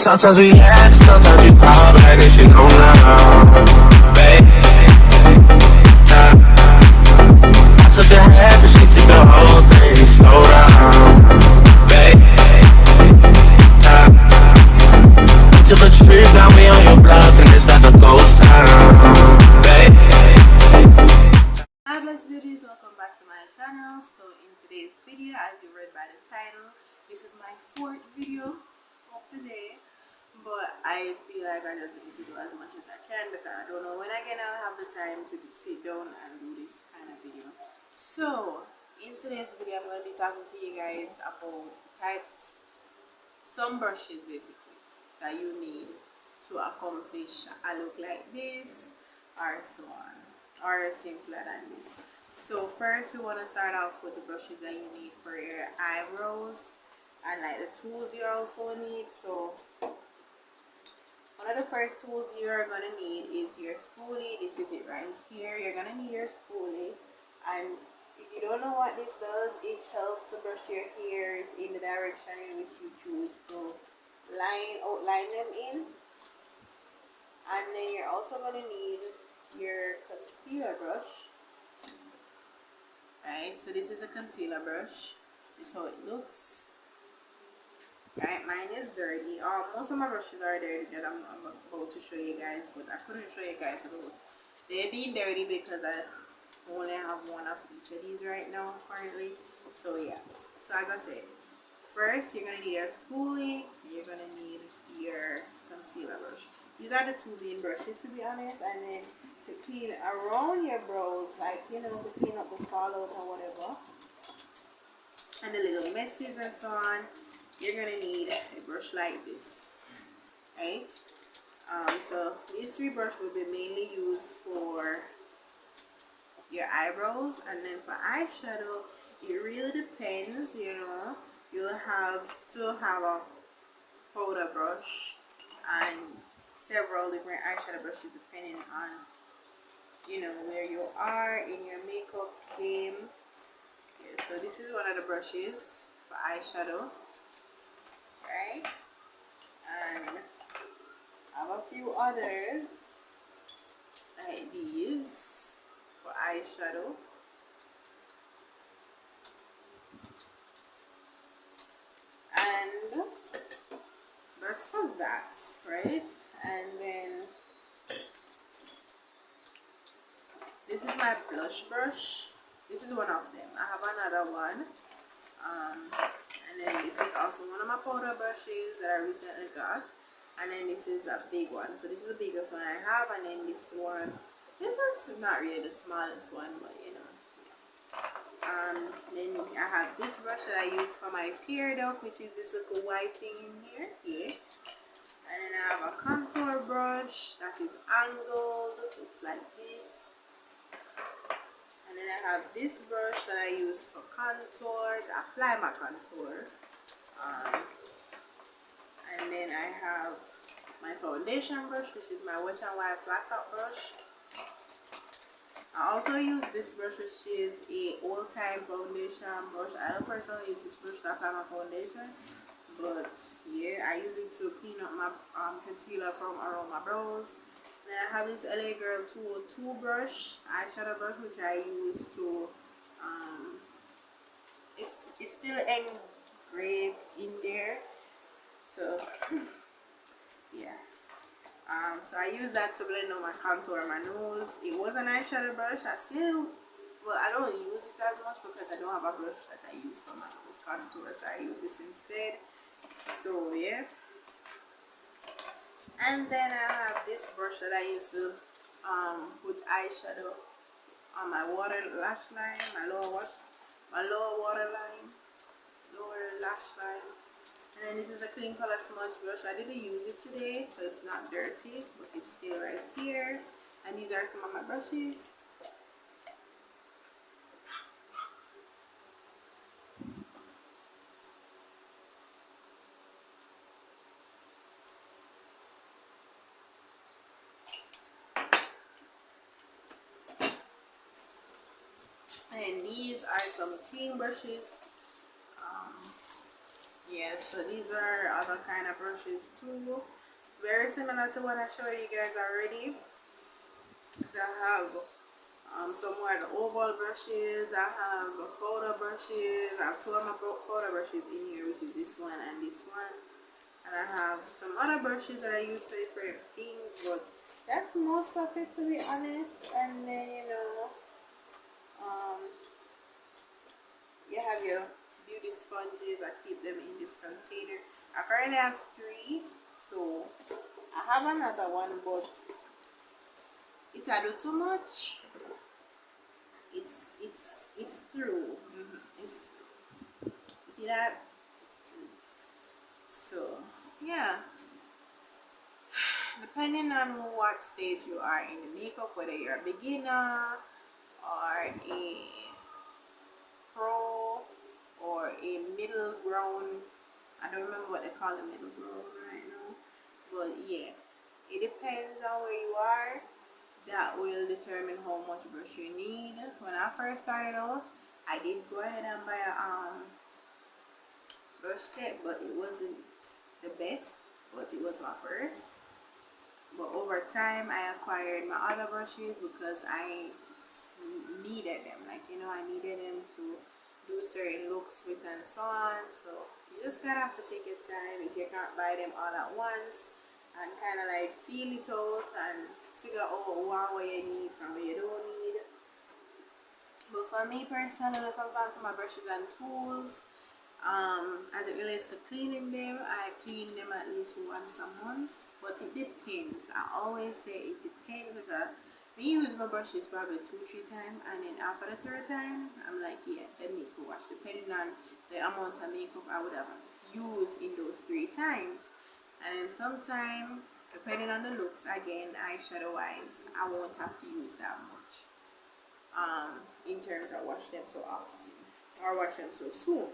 Sometimes we laugh, sometimes we cry, but I guess you know now, babe. I took the half and she took the whole thing. Slow down, babe. We took a trip, now we on your block and it's like a ghost town, babe. Hi blessed beauties, welcome back to my channel. So in today's video, as you read by the title, this is my 4th video of the day, but I feel like I just need to do as much as I can because I don't know when again I'll have the time to sit down and do this kind of video. So in today's video, I'm going to be talking to you guys about the types, some brushes basically that you need to accomplish a look like this or so on, or simpler than this. So first we want to start off with the brushes that you need for your eyebrows and like the tools you also need. So one of the first tools you're gonna need is your spoolie. This is it right here. You're gonna need your spoolie, and if you don't know what this does, it helps to brush your hairs in the direction in which you choose to outline them in. And then you're also gonna need your concealer brush. Right, so this is a concealer brush. This is how it looks. Right, mine is dirty. Most of my brushes are dirty that I'm about to show you guys, but I couldn't show you guys about they're being dirty because I only have one of each of these right now currently. So yeah, so as I said, first you're gonna need your spoolie, you're gonna need your concealer brush. These are the two main brushes, to be honest. And then to clean around your brows, like, you know, to clean up the fallout or whatever, and the little messes and so on, you're gonna need a brush like this, right? So these 3 brushes will be mainly used for your eyebrows, and then for eyeshadow, it really depends. You know, you'll have to have a powder brush and several different eyeshadow brushes depending on, you know, where you are in your makeup game. Okay, so this is one of the brushes for eyeshadow, right? And I have a few others like these for eyeshadow. And that's for that, right? And then this is my blush brush. This is one of them. I have another one. And then this is also one of my powder brushes that I recently got. And then this is a big one. So this is the biggest one I have. And then this one, this is not really the smallest one, but you know. Then I have this brush that I use for my tear duct, which is this little white thing in here. Yeah. And then I have a contour brush that is angled. It's like this. And then I have this brush that I use for contour, to apply my contour. And then I have my foundation brush, which is my Wet n Wild flat top brush. I also use this brush, which is a old-time foundation brush. I don't personally use this brush to apply my foundation, but yeah, I use it to clean up my concealer from around my brows. Then I have this LA Girl 202 brush, eyeshadow brush, which I use to, it's still engraved in there, so yeah. So I use that to blend out my contour on my nose. It was an eyeshadow brush. I don't use it as much because I don't have a brush that I use for my nose contour, so I use this instead. So yeah. And then I have this brush that I use to put eyeshadow on my water lash line, my lower lash line. And then this is a clean color smudge brush. I didn't use it today, so it's not dirty, but it's still right here. And these are some of my brushes. And these are some clean brushes. Yeah, so these are other kind of brushes too. Very similar to what I showed you guys already. So I have some more of the oval brushes. I have powder brushes. I have two of my powder brushes in here, which is this one and this one. And I have some other brushes that I use for different things, but that's most of it, to be honest. And then, you know, you have your beauty sponges. I keep them in this container. I currently have 3, so I have another one, but if I do too much, it's through. It's through. You see that? It's through. So yeah, depending on what stage you are in the makeup, whether you're a beginner or a pro or a middle grown, I don't remember what they call a middle grown right now, but yeah, it depends on where you are. That will determine how much brush you need. When I first started out, I did go ahead and buy a brush set, but it wasn't the best, but it was my first. But over time, I acquired my other brushes because I needed them. Like, you know, I needed them to do certain looks with and so on. So you just kind of have to take your time. If you can't buy them all at once, and kind of like feel it out and figure out what you need from what you don't need. But for me personally, when it comes down to my brushes and tools, as it relates to cleaning them, I clean them at least once a month. But it depends. I always say it depends, because me use my brushes probably 2-3 times, and then after the 3rd time, I'm like, yeah, let me go wash, depending on the amount of makeup I would have used in those 3 times. And then sometime, depending on the looks, again, eyeshadow wise, I won't have to use that much in terms of wash them so often or wash them so soon.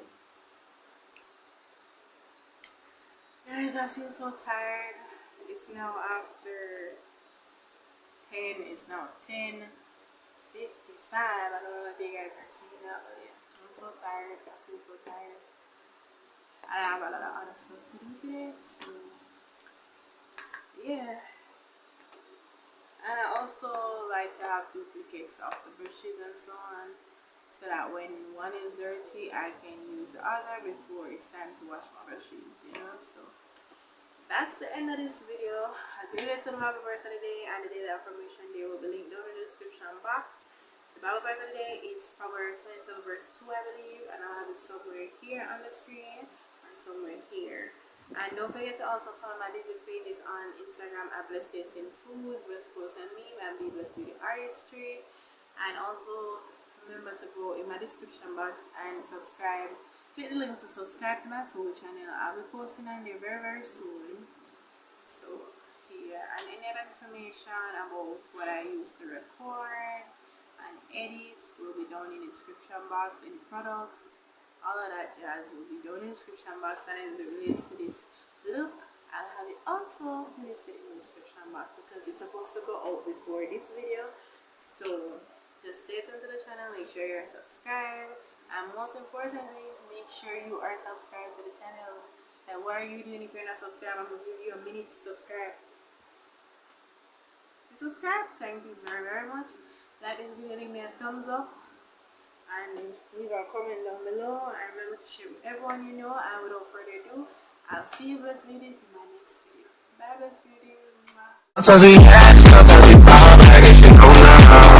Guys, I feel so tired. It's now after 10. It's now 10:55. I don't know if you guys are seeing that, but yeah, I'm so tired. I feel so tired. I have a lot of other stuff to do today, so yeah. And I also like to have duplicates of the brushes and so on, so that when one is dirty, I can use the other before it's time to wash my brushes, you know. So that's the end of this video. As you guys know, the Bible verse of the day and the daily affirmation, they will be linked down in the description box. The Bible verse of the day is Proverbs 27 verse 2, I believe, and I'll have it somewhere here on the screen or somewhere here. And don't forget to also follow my business pages on Instagram at Blessed Tasting Food, Blessed Post and Meme, and Be Blessed Beauty Artistry. And also remember to go in my description box and subscribe. Click the link to subscribe to my food channel. I'll be posting on there very, very soon. So yeah, and any other information about what I use to record and edit will be down in the description box. Any products, all of that jazz will be down in the description box. And as it relates to this look, I'll have it also listed in the description box because it's supposed to go out before this video. So just stay tuned to the channel, make sure you're subscribed, and most importantly, make sure you are subscribed to the channel. And what are you doing if you're not subscribed? I'm going to give you a minute to subscribe. Subscribe, thank you very, very much. Like this video, leave me a thumbs up and leave a comment down below, and remember to share with everyone you know. And without further ado, I'll see you blessed beauties in my next video. Bye blessed beauty. Sometimes we act, sometimes we cry, I guess you know now.